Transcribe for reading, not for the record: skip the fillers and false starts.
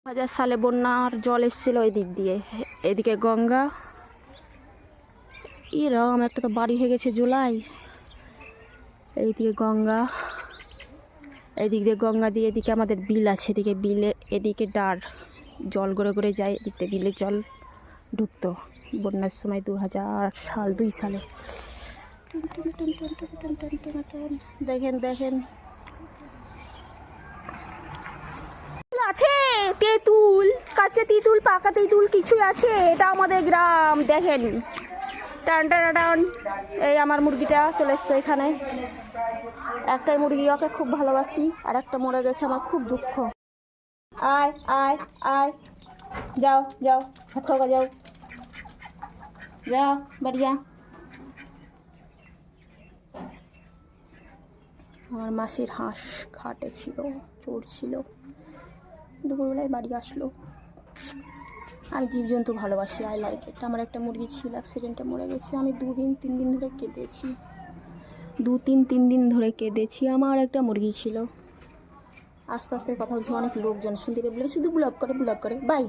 2000 সালে বন্যার জল এসেছিল ওই দিক দিয়ে, এদিকে গঙ্গা। এরকম একটা তো বাড়ি হয়ে গেছে জুলাই। এইদিকে গঙ্গা, এদিক দিয়ে গঙ্গা দিয়ে এদিকে আমাদের বিল আছে, এদিকে বিলে এদিকে ডার জল গড়ে গড়ে যায়, এদিক দিয়ে বিলে জল ঢুকতো বন্যার সময় 2002 সালে। দেখেন দেখেন আছে তেঁতুল, কাঁচা তেঁতুল, পাকা তেঁতুল কিছুই আছে। এটা আমাদের গ্রাম। দেখেন টান টান টান। এই আমার মুরগিটা চলে এসছে এখানে। একটাই মুরগি, ওকে খুব ভালোবাসি, আর একটা মরে গেছে, আমার খুব দুঃখ। আয় আয় আয়, যাও যাও, ভাত খাওয়া যাও, যাও বাড়ি যা। আমার মাসির হাঁস খাটে ছিল, চড়ছিল, দুপুরবেলায় বাড়ি আসলো। আমি জীবজন্তু ভালোবাসি, আই লাইক ইট। আমার একটা মুরগি ছিল, অ্যাক্সিডেন্টে মরে গেছে। আমি 2-3 দিন ধরে কেঁদেছি, 2-3 দিন ধরে কেঁদেছি। আমার একটা মুরগি ছিল। আস্তে আস্তে কথা বলছি, অনেক লোকজন শুনতে পেয়ে বলে শুধু ব্লগ করে বাই।